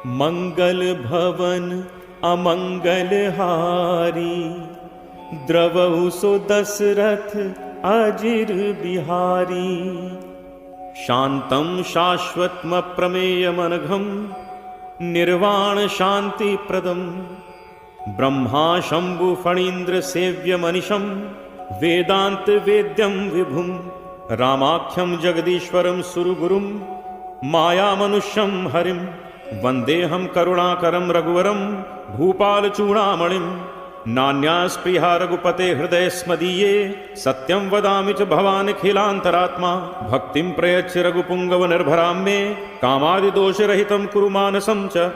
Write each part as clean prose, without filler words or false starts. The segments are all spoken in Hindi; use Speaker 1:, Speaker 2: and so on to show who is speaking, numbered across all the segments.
Speaker 1: मंगल भवन अमंगल हारी, द्रवहु सो दशरथ अजिर बिहारी। शांतं शाश्वतम प्रमेयमनघं, निर्वाण शांति प्रदम। ब्रह्मा शंभु फणीन्द्र सेव्य मनिशं, वेदांत वेद्यं विभुं। रामाख्यं जगदीश्वरं सुरगुरुं, माया मनुष्यं हरिं। वंदेहं करुणाकरं रघुवरं, भूपाल चूड़ामणिं। नान्यास्पृहा रघुपते हृदय स्मदीये, सत्यं वदामि च भवानिखिलान्तरात्मा। भक्तिं प्रयच्छ रघुपुंगव निर्भरां मे, कामादिदोषरहितं कुरु मानसं च।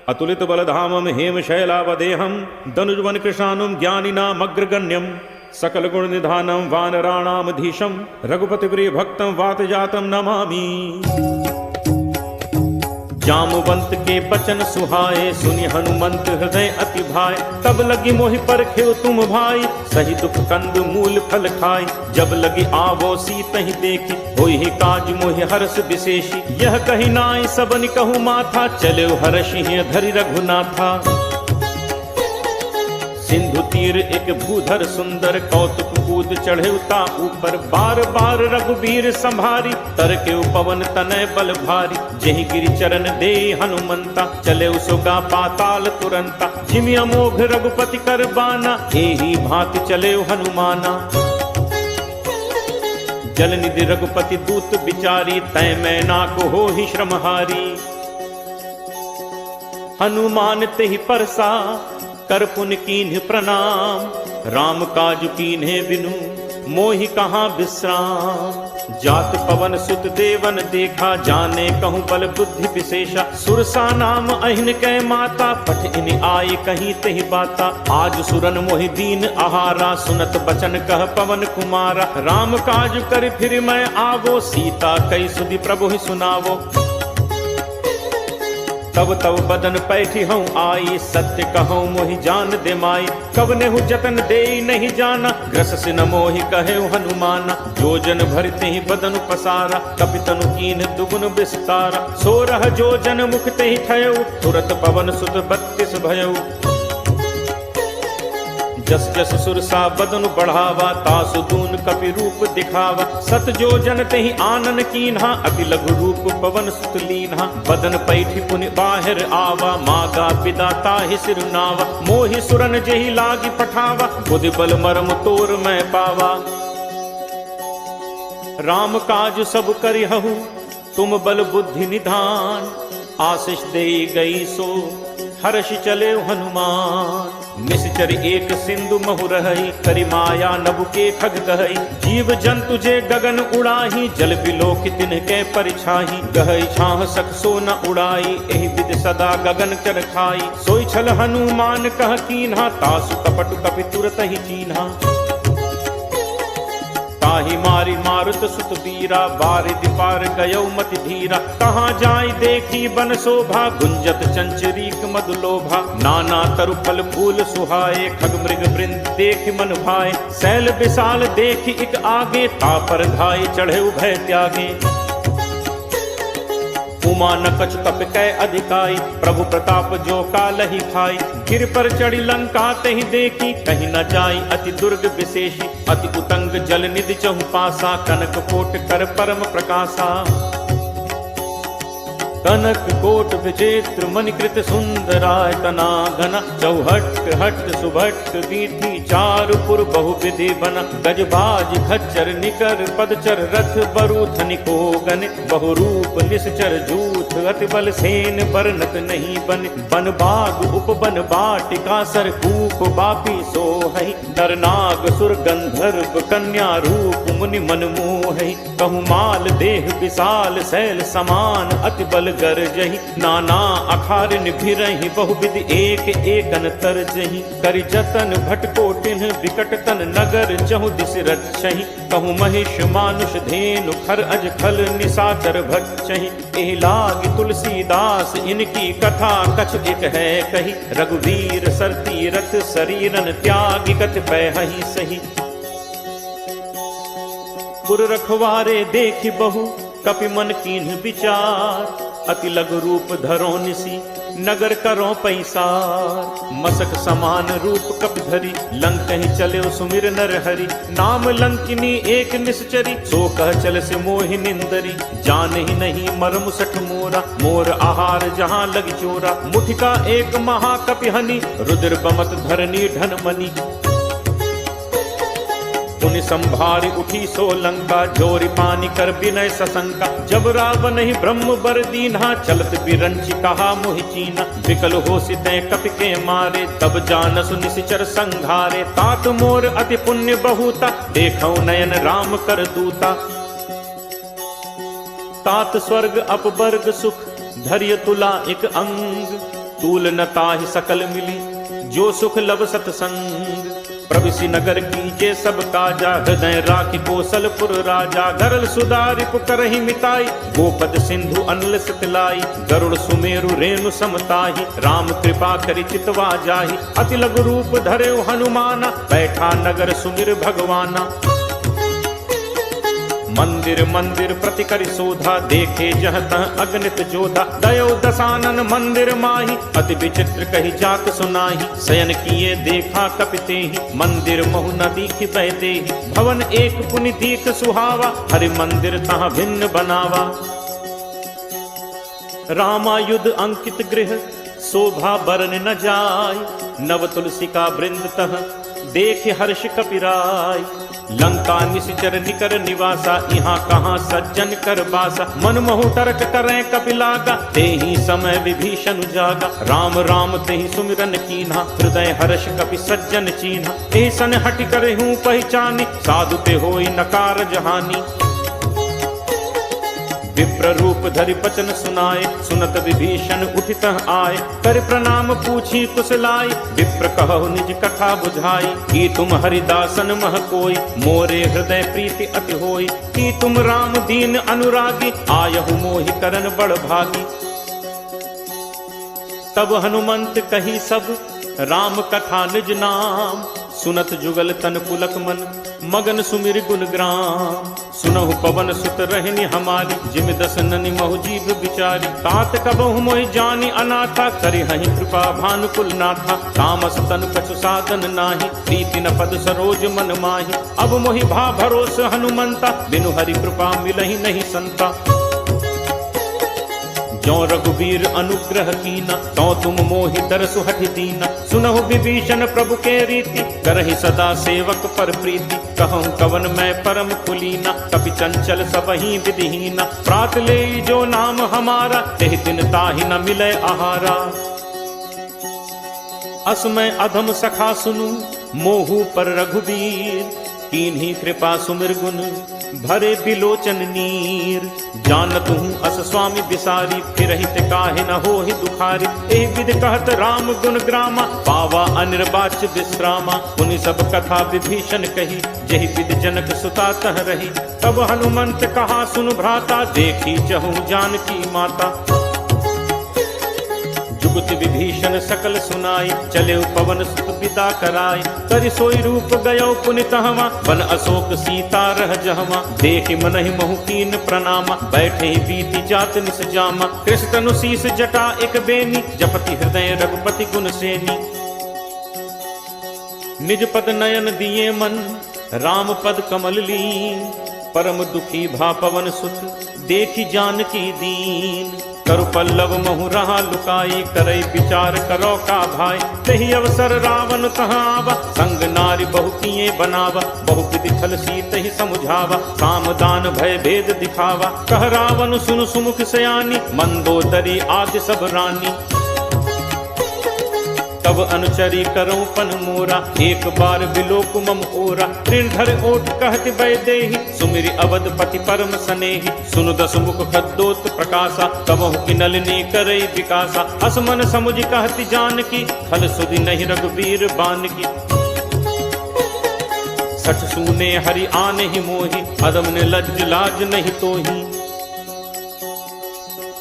Speaker 1: अतुलित बलधामं हेमशैलावदेहं, दनुजवन कृशानुं ज्ञानिनामग्रगण्यं। सकल गुण निधानं वानराणामधीशं, रघुपति प्रिय भक्तं वातजातं नमामि। जामवंत के बचन सुहाए, सुनि हनुमंत हृदय अति भाए। तब लगी मोहि परखेउ तुम भाई, सही दुख कंद मूल फल खाई। जब लगी आवो सीतहि देखी, होई ही काज मोहि हर्ष विशेषी। यह कही नाई सबनि कहु माथा, चले हर्षि धरि रघुनाथा। सिंधु तीर एक भूधर सुंदर, कौतुक कूद चढ़े ता ऊपर। बार बार रघुबीर संभारी, तरके पवन तनय बल भारी। जेहि गिरि चरण दे हनुमंता, चले सुगा पाताल तुरंता। जिमि अमोघ रघुपति कर बाना, एहि भांति चले हनुमाना। जल निधि रघुपति दूत बिचारी, तय मैना को हो ही श्रमहारी। हनुमान तेहि परसा, कर पुन कीन्ह प्रणाम। राम काज कीन्हे बिनु, मोहि कहाँ विश्राम। जात पवन सुत देवन देखा, जाने कहूँ बल बुद्धि विशेषा। सुरसा नाम अहिन कै माता, पठ इन आए कहीं तहि बाता। आज सुरन मोहि दीन आहारा, सुनत बचन कह पवन कुमारा। राम काज कर फिर मैं आवो, सीता कई सुधि प्रभु ही सुनावो। तब तब बदन पैठी हूँ आई, सत्य कहूँ मोहि जान दे माई। कब नेहु जतन दे नहीं जाना, ग्रस से न मोहि कहे हनुमाना। जो जन भरते ही बदन पसारा, कपितनु कीन दुगुन विस्तारा। 16 जो जन मुख ते ही ठयऊ, तुरत पवन सुत 32 भयऊ। जस जस सुरसा बदन बढ़ावा, तासु दून कपि रूप दिखावा। सत जो जन तेहि आनन कीन्हा, अति लघु रूप पवन सुत लीन्हा। बदन पैठी पुनि बाहिर आवा, मागा पिता ताहि सिर नावा। मोहि सुरन जेहि लागी पठावा, बुद्धि बल मरम तोर मैं पावा। राम काज सब करिहु, तुम बल बुद्धि निधान। आशीष दे गई सो, हर्ष चले हनुमान। निश्चर एक सिंधु महु रहई, करि माया नभु के खग कहई। जीव जंतु जे गगन उड़ाही, जल बिलोक तिनके परिछाही। गहई छाह सक सो न उड़ाई, एहि विधि सदा गगन चर खाई। सोई छल हनुमान कह कीन्हा, तासु कपट कपि तुरत ही चीन्हा। ताहि मारि मारुत सुत वीरा, बारिधि पार गयौ मति धीरा। कहाँ जाय देखी बन शोभा, गुंजत चंचरीक मधुलोभा। नाना तरु फल फूल सुहाए, खग मृग वृंद देख मन भाए। शैल विशाल देख इक आगे, तापर धाय चढ़े उभय त्यागे। उमा न कछु कपि कै अधिकाई, प्रभु प्रताप जो कालहि खाई। गिर पर चढ़ी लंका तहि देखी, कहीं न जाई अति दुर्ग विशेषी। अति उतंग जल निधि चहु पासा, कनक कोट कर परम प्रकाशा। कनक कोट विचित्र मणिकृत सुंदरायतना घना। चौहट हट सुभट वीथि, चारुपुर बहुविधि बना। गजबाज खच्चर निकर पदचर, रथ बरूथ निकोगन। बहुरूप निश्चर जूथ, अति बल सेन बरनत नहीं बन। बन बाग उपवन बाटिका, सर कूप बापी सोहई। नर नाग सुर गंधर्व कन्या, रूप मुनि मन मोहई। कहु माल देह विशाल, शैल समान अति बल गरजहि। नाना अखारिन भिरहि, बहुविधि एक एकन तरजहि। करि जतन भटकोटिन, विकट तन नगर चहु दिस रक्षहि। कहु महिष मानुष धेनु, खर अज खल निशाचर भक्षहि। एहि लागी तुलसीदास, इनकी कथा कछ एक है कही। रघुवीर सर तीरथ, शरीरन त्यागी कतिपय हहि सही। पुर रखवारे देखि बहु, कपि मन कीन्ह विचार। अति लघु रूप धरो निसी, नगर करो पैसार। मसक समान रूप कप धरी, लंक ही चले सुमिर नर हरि। नाम लंकिनी एक निश्चरी, सो कह चल से मोहि निंदरी। जान ही नहीं मरम सठ मोरा, मोर आहार जहाँ लग चोरा। मुठिका एक महाकपिहनि, रुद्र बमत धरनी धन मनी। पुनि संभारी उठी सो लंका, जोरी पानी कर विनय सशंका। जब रावण ही ब्रह्म बर दीन्हा, चलत बिरंचि कहा मोहि चीना। विकल हो सिते कपि के मारे, तब जानसु निशिचर संघारे। तात मोर अति पुण्य बहुता, देखौ नयन राम कर दूता। तात स्वर्ग अपवर्ग सुख, धैर्य तुला एक अंग। तूल न ताहि सकल मिली, जो सुख लब सतसंग। प्रविशि नगर कीजे सब काजा, हृदय राखि कौशलपुर राजा। गरल सुधारि पुकरहि मिताई, गोपद सिंधु अनल सतलाई। गरुड़ सुमेरु रेणु समताहि, राम कृपा करि चितवा जाहि। अति लघु रूप धरे हनुमाना, बैठा नगर सुमिर भगवाना। मंदिर मंदिर प्रति करि शोधा, देखे जह तह अगणित जोधा। दयो दसानन मंदिर माही, अति विचित्र कही जात सुनाही। शयन किए देखा कपितेहि, मंदिर महु न दीखि बैदेहि। भवन एक पुनि दीख सुहावा, हरि मंदिर तहाँ भिन्न बनावा। रामायुध अंकित गृह, शोभा बरन न जाय। नव तुलसी का वृंद तह, देख हर्ष कपिराय। लंका निशिचर निकर निवासा, यहाँ कहाँ सज्जन कर बासा। मन महु तर्क करें कपिलागा, तेहि समय विभीषण जागा। राम राम तेहि सुमिरन कीन्हा, हृदय हर्ष कपि सज्जन चीन्हा। एहि सन हटि करहूँ पहचानी, साधु ते होई नकार जहानी। विप्र रूप धरि बचन सुनाए, सुनत विभीषण उठित आए। कर प्रणाम पूछी कुशलाई, विप्र कहु निज कथा बुझाई। कि तुम हरिदासन मह कोई, मोरे हृदय प्रीति अति होई। कि तुम राम दीन अनुरागी, आयहु मोहि करन बड़ भागी। तब हनुमंत कही सब, राम कथा निज नाम। सुनत जुगल तन पुलक मन, मगन सुमिर गुण ग्राम। सुनहु पवन सुत रहनि हमारी, जिम दस ननि महु जीव बिचारी। तात कबहु मोहि जानि अनाथा, करिहहि कृपा भानुकुल नाथा। तामस तन कछु साधन नाही, प्रीति न पद सरोज मन माही। अब मोहि भा भरोस हनुमंता, बिनु हरि कृपा मिलहि नहीं संता। जो रघुवीर अनुग्रह कीना, तो तुम मोहि दरसु हठि दीना। सुनहु विभीषण प्रभु के रीति, करहि सदा सेवक पर प्रीति। कहूँ कवन मैं परम कुलीना, कपि चंचल सबहि विधिहीना। प्रात ले जो नाम हमारा, तेहि दिन ताहि न मिले आहारा। असमय अधम सखा सुनु, मोहु पर रघुवीर। कीन्ही कृपा सुमिर गुण, भरे बिलोचन नीर। जानत हूँ अस स्वामी बिसारी, फिरहित काहे न होहि दुखारी। एहि विधि कहत राम गुण ग्रामा, पावा अनिर्वाच्य विश्रामा। पुनि सब कथा विभीषण कही, जहि विधि जनक सुता तह रही। तब हनुमंत कहा सुन भ्राता, देखी चहु जानकी माता। जुगति विभीषण सकल सुनाई, चले पवन सुत पिता कराई। करि सोई रूप गयो पुनि तहवा, वन अशोक सीता रह जहवा। देखि मनहि महु कीन प्रणामा, बैठे बीति जात निस जामा। कृष्ण तनु शीस जटा एक बेनी, जपति हृदय रघुपति गुण सेनी। निज पद नयन दिए मन, राम पद कमल लीन। परम दुखी भा पवन सुत, देखि जानकी दीन। करु पल्लव महु रहा लुकाई, करई विचार करो का भाई। तही अवसर रावण तहाँ आवा, संग नारी बहु किए बनावा। बहु विधि छल सीत ही समुझावा, साम दान भय भेद दिखावा। कह रावण सुन सुमुख सयानी, मंदोदरी आदि सब रानी। तब अनुचरी करो पन मोरा, एक बार बिलोक मम ओरा। निर्धर ओट कहति बैदेहि, सुमिरि अवधपति परम सनेहि। सुनु दस मुख खद्दोत प्रकाशा, कबहु की नलिनी करई विकासा। असमन समुझ कहति जानकी, खल सुधि नहीं रघुवीर बानकी। सठ सूने हरि आने ही मोहि, अदम ने लज्ज लाज नहीं तोहि।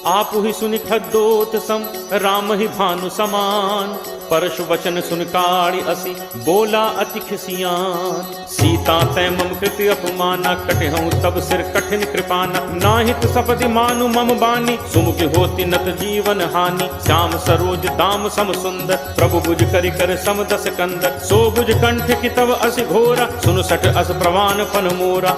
Speaker 1: आप ही सुनि खद्दोत सम, राम ही भानु समान। परशु वचन सुन काढ़ी असी बोला अति खिसियान। सीता तै मम कृति अपमाना कटहूँ तब सिर कठिन कृपाना। नाहित सपदि मानु मम बानी सुमुखि होती नत जीवन हानि। श्याम सरोज दाम सम सुंदर प्रभु भुज करि कर सम दस कंदर। सो भुज कंठ की तव असि घोरा सुन सठ अस प्रवान पन मोरा।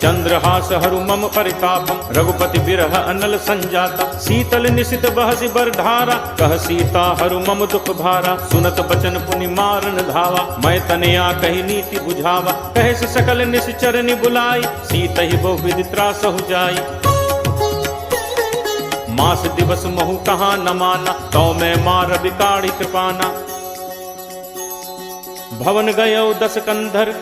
Speaker 1: चंद्रहास हरु मम परितापम रघुपति बिरह अनल संजाता। शीतल निशित बहसि बर धारा कह सीता हरु मम दुख भारा। सुनत बचन पुनि मारन धावा मैं तनया कही नीति बुझावा। कहे से सकल निश्चरनि बुलाई सीतहि बहुविधि त्रासहु जाई। मास दिवस महु कहाँ न माना तौ मैं मार बिकाड़ी कृपाना। भवन गयो दस कंधर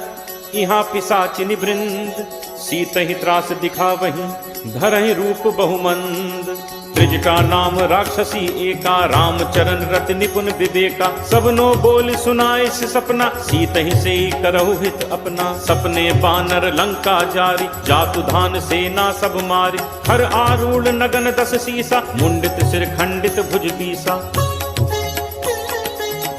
Speaker 1: यहाँ पिशाचिनि वृंद। सीत ही त्रास दिखावहीं धरहि रूप बहुमंद। त्रिजटा नाम राक्षसी एका रामचरण रति निपुण विवेका। सबनो बोल सुनाए से सपना सीत ही से करहु हित अपना। सपने बानर लंका जारी जातु धान सेना सब मारी। हर आरूढ़ नगन दस सीसा मुंडित सिर खंडित भुज बीसा।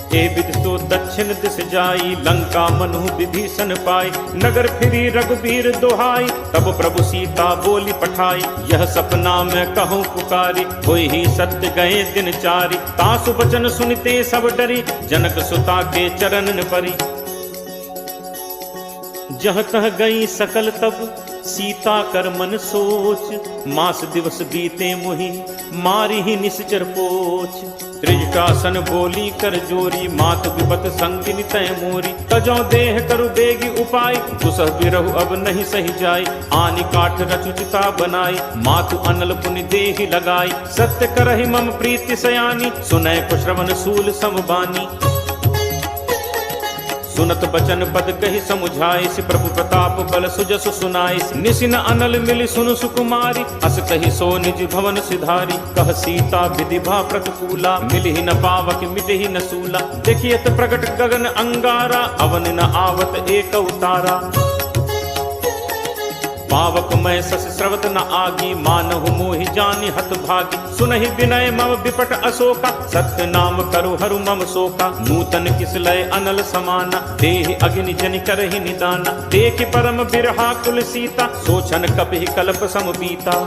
Speaker 1: ए विधि तो दक्षिण दिस जाई लंका मनु विभीषण पाई। नगर फिरी रघुबीर दोहाई तब प्रभु सीता बोली पठाई। यह सपना मैं कहूँ पुकारी होई ही सत्य गए दिन चारी। तासु बचन सुनते सब डरी जनक सुता के चरणन परी। जह तह गई सकल तब सीता कर मन सोच। मास दिवस बीते मुहि मारी ही निश्चर पोच। त्रिजटासन बोली कर जोरी मात विपत संगिनी तय मोरी। तजौ देह करु बेगी उपाय दुसह बिरहु अब नहीं सही जाय। आनि काठ रचुचिता बनाई मातु अनल पुनि देहि लगाई। सत्य करहि मम प्रीति सयानी सुनय को श्रवण सूल समबानी। सुनत बचन पद कही समुझाइस प्रभु प्रताप बल सुजस सुनाइस। निसिन अनल मिल सुनु सुकुमारी अस कही सो निज भवन सिधारी। कह सीता विधि भा प्रतिकूला मिलहि न पावक मिटहि न सूला। देखियत प्रगट गगन अंगारा अवन न आवत एक उतारा। पावक मैं सस स्रवत न आगी मानहु मोहि जानि हत भागी। सुनहि विनय मम विपट अशोका सत्य नाम करु हरु मम शोका। नूतन किसलय अनल समाना देहि अग्नि जनि करहि निदाना। देखि परम बिरहा कुल सीता सोचन कपिहि कल्प सम बीता।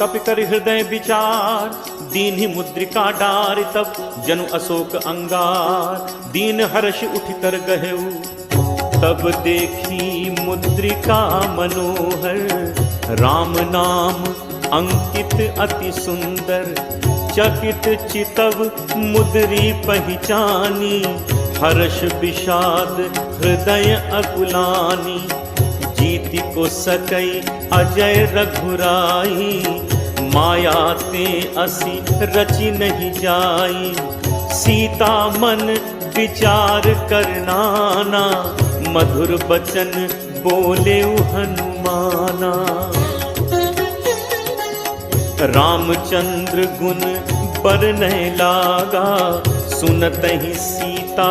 Speaker 1: कपि कर हृदय विचार दीन्हि मुद्रिका डारि तब। जनु अशोक अंगार दीन हर्ष उठ कर गहेऊ। तब देखी मुद्रिका मनोहर राम नाम अंकित अति सुंदर। चकित चितव मुद्री पहचानी हर्ष विषाद हृदय अकुलानी। जीति को सकई अजय रघुराई माया ते असी रचि नहीं जाई। सीता मन विचार करनाना मधुर बचन बोले हनुमाना। रामचंद्र गुण बरनय लागा सुनत ही सीता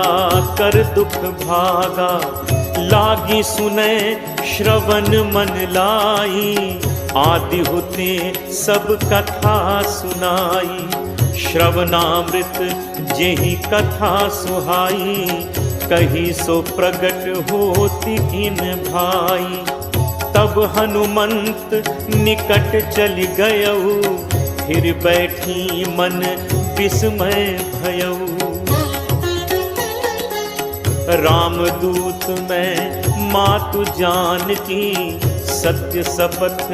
Speaker 1: कर दुख भागा। लागी सुने श्रवण मन लाई आदि होते सब कथा सुनाई। श्रवणामृत जेहि कथा सुहाई कही सो प्रगट होती किन भाई। तब हनुमंत निकट चल गयऊ फिर बैठी मन विस्मय भयऊ। रामदूत मैं मातु जान की सत्य शपथ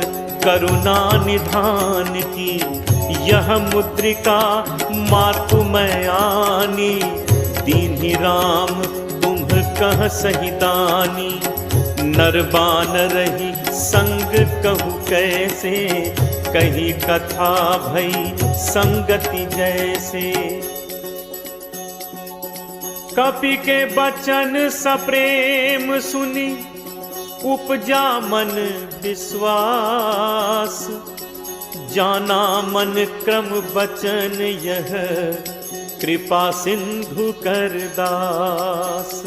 Speaker 1: करुणा निधान की। यह मुद्रिका मातु मैं आनी दीन्हि राम तुम कह सही दानी। नरबान रही संग कहु कैसे कही कथा भई संगति जैसे। कपि के बचन सप्रेम सुनी उपजा मन विश्वास। जाना मन क्रम बचन यह कृपा सिंधु कर दास।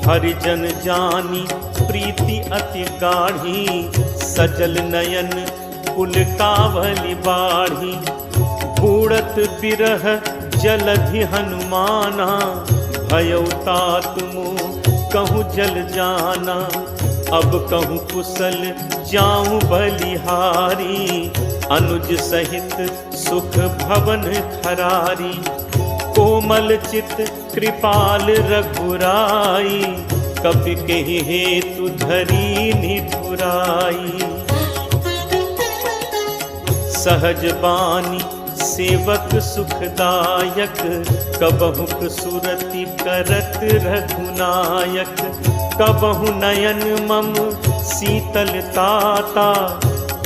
Speaker 1: हरिजन जानी प्रीति अति गाढ़ी सजल नयन कुल कावली बाढ़ी। बूढ़त बिरह जलधि हनुमाना, भयउ तात मोह कहूँ जल जाना। अब कहूँ कुशल जाऊं बलिहारी, अनुज सहित सुख भवन खरारी। कोमल चित कृपाल रघुराई, कपि केहि हेतु धरी निठुराई। सहज बानी सेवक सुखदायक, कबहुक सुरति करत रघुनायक। कबहु नयन मम शीतलताता,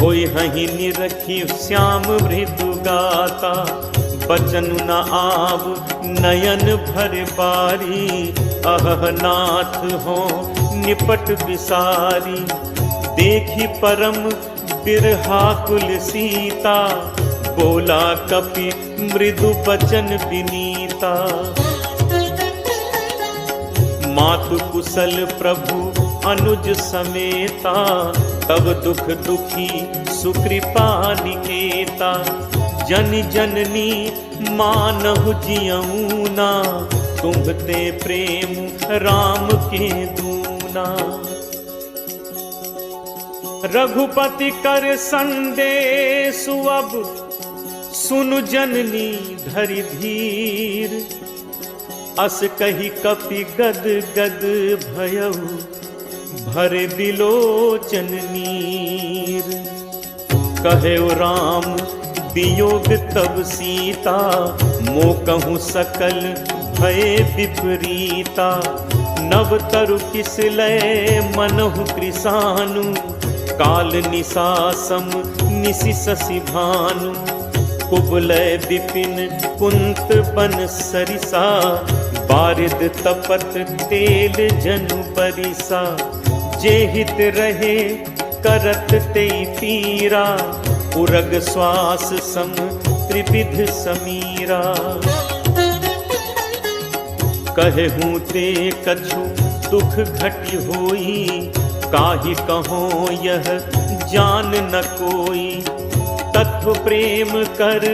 Speaker 1: होय हहि निरखि श्याम मृदु गाता। बचन न आव नयन भर बारी, अहह नाथ हो निपट बिसारी। देखी परम बिरहाकुल सीता, बोला कपि मृदु बचन विनीता। मातु कुशल प्रभु अनुज समेता, तब दुख दुखी सुकृपा निकेता। जन जननी मानहु जियऊना, तुम्हते प्रेम राम के दूना। रघुपति कर संदेशु अब, सुनु जननी धरि धीर। अस कही कपि गद गद भयउ, भरे बिलोचन नीर। कहे राम वियोग तब सीता, मो कहूँ सकल भय विपरीता। नव तरु किसलय मनहु कृसानु, काल निशासम निशि शशि भानु। कुबलय विपिन कुंत बन सरिसा, बारिद तपत तेल जनु बरिसा। जे हित रहे करत तेई पीरा, उरग श्वास सम त्रिविध समीरा। कहूँ ते कछु दुख घटि होई, काहि कहो यह जान न कोई। तत्व प्रेम कर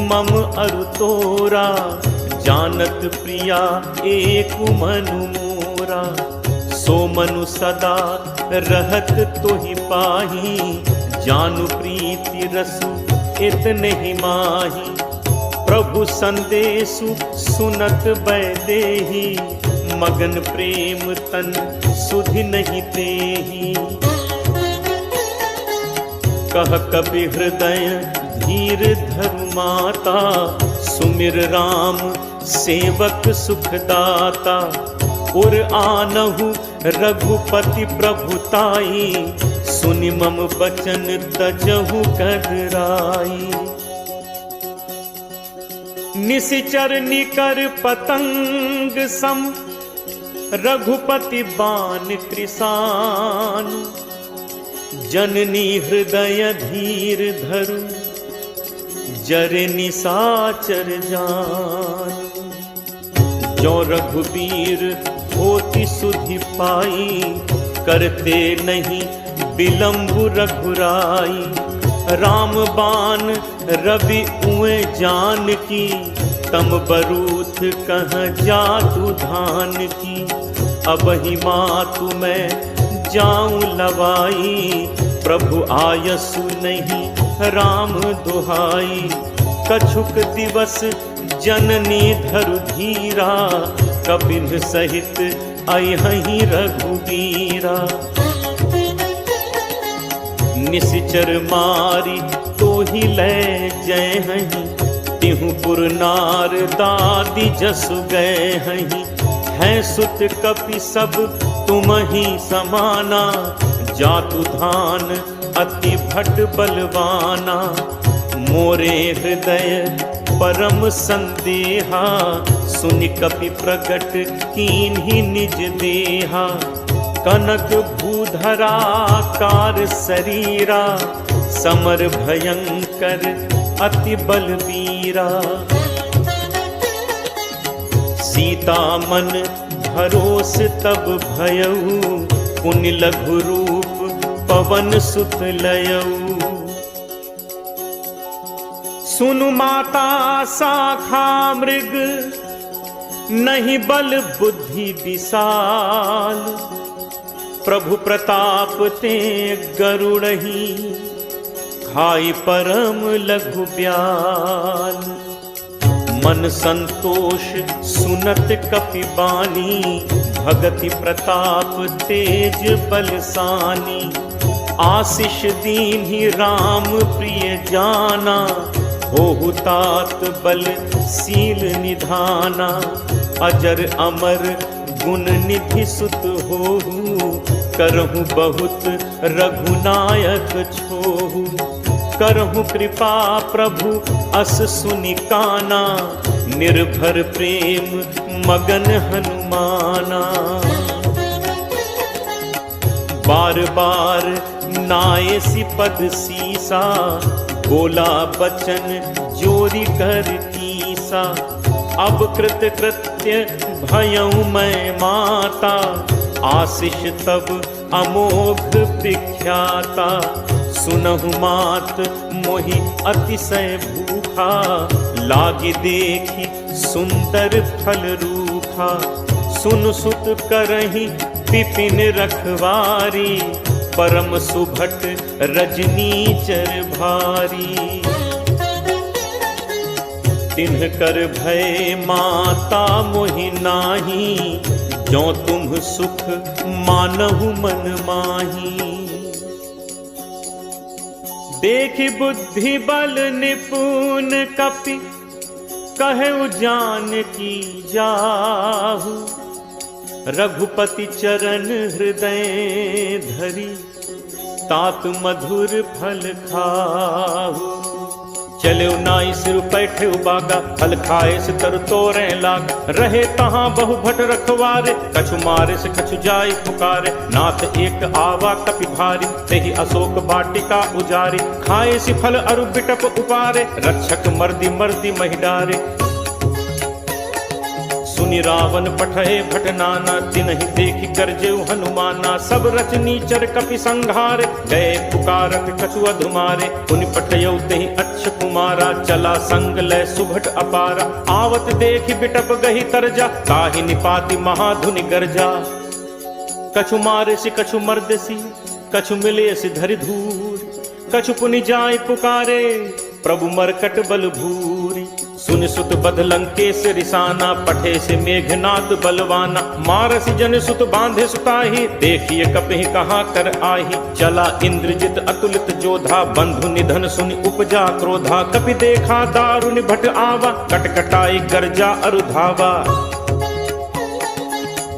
Speaker 1: मम अरु तोरा, जानत प्रिया एक मनु मोरा। सो मनु सदा रहत तोहि पाही, जानु प्रीति रसु इतने ही माही। प्रभु संदेशु सुनत बैदेही, मगन प्रेम तन सुधि नहीं तेही। कह कपि हृदय धीर धरु माता, सुमिर राम सेवक सुखदाता। उर आनहु रघुपति प्रभुताई, सुनि मम बचन तजहु कदराई। निशिचर निकर पतंग सम, रघुपति बान कृसान। जननी हृदय धीर धरु, जरे निशाचर जान। जो रघुबीर होति सुधि पाई, करते नहीं विलंब रघुराई। राम बान रवि उए जान की, तम बरूथ कह जातु धान की। अब ही मातु मैं जाऊं लवाई, प्रभु आयसु नहीं राम दुहाई। कछुक दिवस जननी धरु धीरा, कपिल सहित अयहि रघुबीरा। निशिचर मारी तो ही ले जय हहीं, तिहु पुर नार दादी जसु गए हहीं। हैं सुत कपि सब तुम ही समाना, जातु धान अति भट बलवाना। मोरे हृदय परम संदेहा, सुनि कपि प्रगट कीन्हि निज देहा। कनक भूधराकार शरीरा, समर भयंकर अति बलवीरा। सीता मन भरोस तब भयऊ, पुनि लघु रूप पवन सुत लयऊ। सुनु माता शाखा मृग, नहीं बल बुद्धि विशाल, प्रभु प्रताप ते गरुड़ही, खाई परम लघु ब्याल। मन संतोष सुनत कपि बानी, भगति प्रताप तेज बलसानी। आशीष दीन्हि राम प्रिय जाना, होहु तात बल सील निधाना। अजर अमर गुण निधि सुत होहु, करहु बहुत रघुनायक छोहु। करहु कृपा प्रभु अस सुनि काना, निर्भर प्रेम मगन हनुमाना। बार बार नायसी पद सीसा, बोला बचन जोरी कर कीसा। अब कृत कृत्य भयउ मैं माता, आशीष तब अमोघ विख्याता। सुनहु मात मोहि अतिशय भूखा, लागी देखी सुंदर फल रूखा। सुन सुत करहि विपिन रखवारी, परम सुभट रजनीचर भारी। तिन्ह कर भय माता मोहि नाही, जो तुम सुख मानहु मन माही। देखि बुद्धि बल निपुण कपि, कहु जानकी जाहु। रघुपति चरण हृदय धरि, तात मधुर फल खाहु। चले नाई सिर पैठे बागा, फल खाए से तर तोरे लाग। रहे तहाँ बहु भट रखवारे, कछु मारे से कछु जाई पुकारे। नाथ एक आवा कपि भारी, तेहि अशोक वाटिका उजारी। खाए सि फल अरु बिटप उपारे, रक्षक मर्दी मर्दी महि डारे। सुनि रावण पठे भट नाना, तिन्हि देखि करजेउ हनुमाना। सब रचनीचर कपि संघारे, गए पुकारत कछु अधुमारे। पुनि पठयउ तेहि अच्छ कुमारा, चला संग लय सुभट अपारा। आवत देखि बिटप गहि तरजा, ताहि निपाति महाधुनि गर्जा। कछु मारे सि कछु मर्दसी, कछु मिले सि धरि धूर। कछु पुनि जाय पुकारे, प्रभु मरकट बल भूरी। सुन सुत बध लंकेश रिसाना, पठे से मेघनाद बलवाना। मारस जन सुत बांधे सुताही, देखिए कपहि कहाँ कर आही। चला इंद्रजित अतुलित जोधा, बंधु निधन सुनि उपजा क्रोधा। कपि देखा दारुनि भट आवा, कटकटाई गर्जा अरु धावा।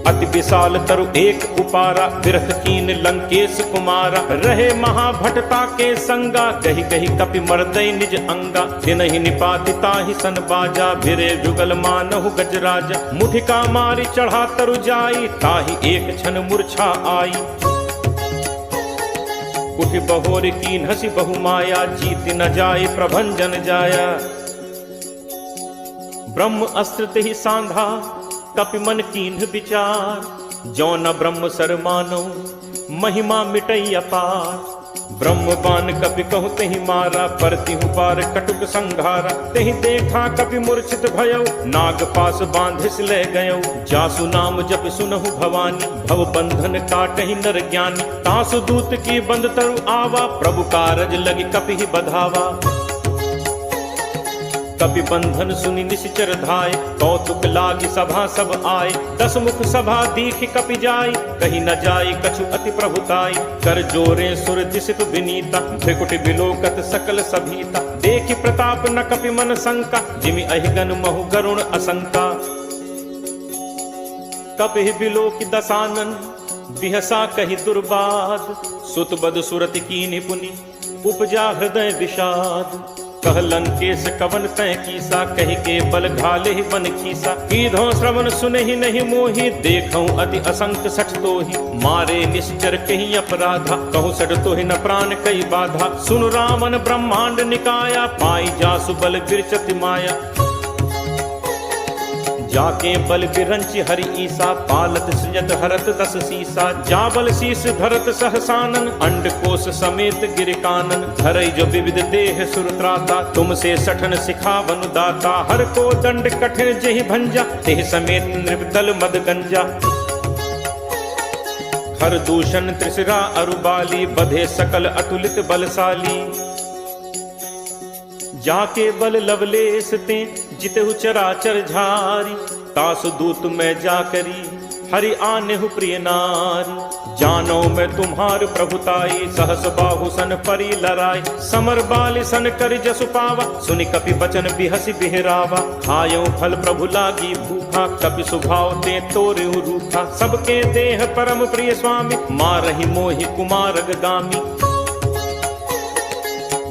Speaker 1: अति विशाल तरु एक उपारा, बिरख कीन लंकेश कुमारा। रहे महाभटता के संगा, कही कही कपि मर्दै निज अंगा। तिनहि निपाति ताहि सन बाजा, भिरे जुगल मानहु गजराजा। मुठिका मारी चढ़ा तरु जाई, ताहि एक क्षण मूर्छा आई। उठि बहोर कीन हसी बहु माया, जीत न जाय प्रभंजन जाया। ब्रह्म अस्त्र तेहि सांधा, कपि मन कीन्ह विचार। जो न ब्रह्म सर मानो, महिमा मिटई अपार। ब्रह्म बान कपि कहु तेहि मारा, परतिहु पार कटुक संघारा। तेहि देखा कपि मूर्छित भयउ, नाग पास बांधिस ले गयउ। जासु नाम जप सुनहु भवानी, भव बंधन काटहि नर ज्ञानी। तासु दूत की बंद तरु आवा, प्रभु कारज लगी कपि बधावा। कपि बंधन सुनि निश्चर धाय, कौतुक लागी सभा सब आय। दस मुख सभा दीखि कपि जाय, कहीं न जाय कछु अति प्रभुताई। कर जोरे सुर दिसित विनीता, भृकुटि बिलोकत सकल सभीता। देखि प्रताप न कपि मन शंका, जिमि अहिगन महु गरुण असंका। कपि बिलोकि दसानन, बिहसा कहि दुर्बाद। सुत बद सुरति कीन्हि पुनि, उपजा हृदय विषाद। कह लंकेश कवन तय कीसा, कहि के बल घाले ही बन खीसा। कीधो श्रवण सुनहि नहीं मोहि, देखऊं अति असंक सठ तोहि। मारे निश्चर कहीं अपराधा, कहु सठ तोहि न प्राण कई बाधा। सुन रावण ब्रह्मांड निकाया, पाई जासु बल गिरचति माया। जाके बल बिरंच हरि ईसा, पालत सृजत हरत दस सीसा। जाबल शीस धरत सहसानन, अंड कोश समेत गिर कानन। धरई जो विविध देह सुरत्राता, तुमसे सठन सिखावन दाता। हर को दंड कठिन जेहि भंजा, तेह समेत नृपदल मद गंजा। हर दूषण त्रिशिरा अरुबाली, बधे सकल अतुलित बलशाली। जाके बल लवलेस ते, जितहु चराचर झारी। तासु दूत मैं जाकरी, हरि आनेहु प्रिय नारी। जानो मैं तुम्हार प्रभुताई, सहस बाहु सन परी लराई। समर बाल सन कर जसु पावा, सुनि कपि बचन बिहसि बिहरावा। खायो फल प्रभु लागी भूखा, कपि सुभाव ते तोरे रूखा। सबके देह परम प्रिय स्वामी, मारहि मोहि कुमारग गामी।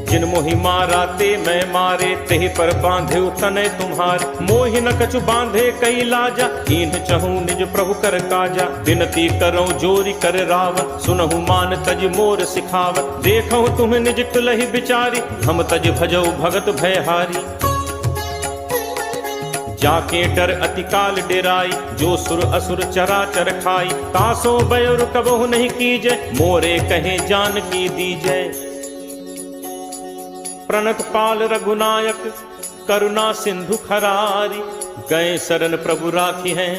Speaker 1: जिन मोहि मारा ते मैं मारे, तेहि पर बांधे तनय तुम्हार। मोहि न कछु बांधे कई लाजा, कीन्ह चहु निज प्रभु कर काजा। विनती करो जोरी कर रावत, सुनहु मान तज मोर सिखावत। देखो तुम निज कुलहि बिचारी, हम तज भजौ भगत भयहारी। जाके डर अति काल डेराई, जो सुर असुर चराचर खाई। तासो बयुर कबहु नहीं कीजय, मोरे कहे जान की दीजय। प्रणत पाल रघुनायक, करुणा सिंधु खरारी। गए शरण प्रभु राखी हैं,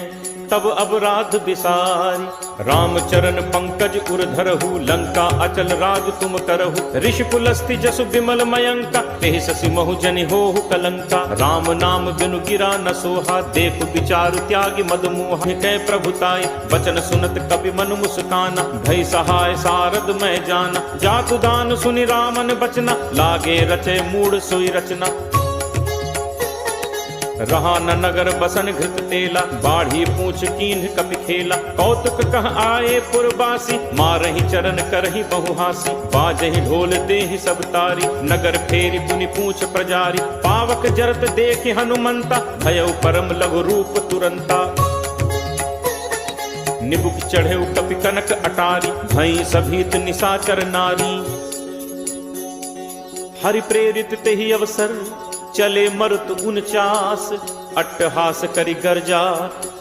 Speaker 1: तब अपराध बिसारी। रामचरण पंकज उर धरहु, लंका अचल राज तुम करहु। ऋषि पुलस्ति जसु विमल मयंका, तेहि शशि महु जनि होहु कलंका। राम नाम बिनु गिरा न सोहा, देख विचारु त्यागी मद मोहा। कै प्रभुताई बचन सुनत कपि मनु मुस्काना। भई सहाय सारद मैं जाना, जातु दान सुनि रामन बचना। लागे रचे मूढ़ सोई रचना, रहा न नगर बसन घृत तेला। बाढ़ी पूछ कीन्ह कपि खेला, कौतुक कह आए पुरबासी। मारहि चरण करहि बहुहासी, बाजहि ढोल देहि सब तारी। नगर फेरि पुनि पूछ प्रजारी, पावक जरत देखि हनुमंता। भयउ परम लघु रूप तुरंता, निबुक चढ़ेउ कपि कनक अटारी। भई सभीत निशाचर नारी, हरि प्रेरित तेहि अवसर। चले मरुत 49, अट्टहास करि गर्जा।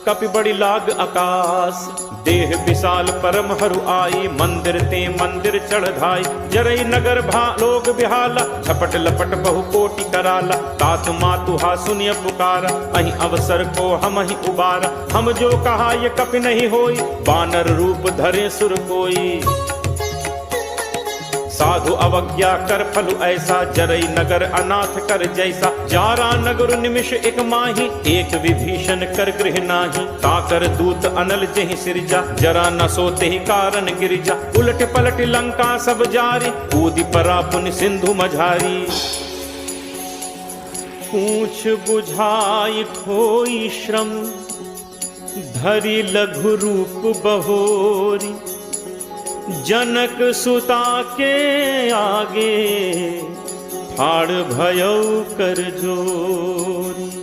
Speaker 1: कपि बड़ी लाग आकाश, देह विशाल परम हरु आई। मंदिर ते मंदिर चढ़ धाई, जरई नगर भा लोग बिहाला। झपट लपट बहु कोटि कराला, तात मातु हा सुनिय पुकारा। अहि अवसर को हम ही उबारा, हम जो कहा ये कपि नहीं होई। बानर रूप धरे सुर कोई, साधु अवज्ञा कर फलु ऐसा। जरई नगर अनाथ कर जैसा, जारा नगर निमिष एक माही। एक विभीषण कर गृह नाही, ताकर दूत अनल जहि सिरजा। जरा न सोते ही कारण गिरिजा, उलट पलट लंका सब जारी। कूदि परा पुनि सिंधु मझारी, पूछ बुझाई खोई श्रम। धरि लघु रूप बहोरी, जनक सुता के आगे। ठाड़ भयउ कर जोरी।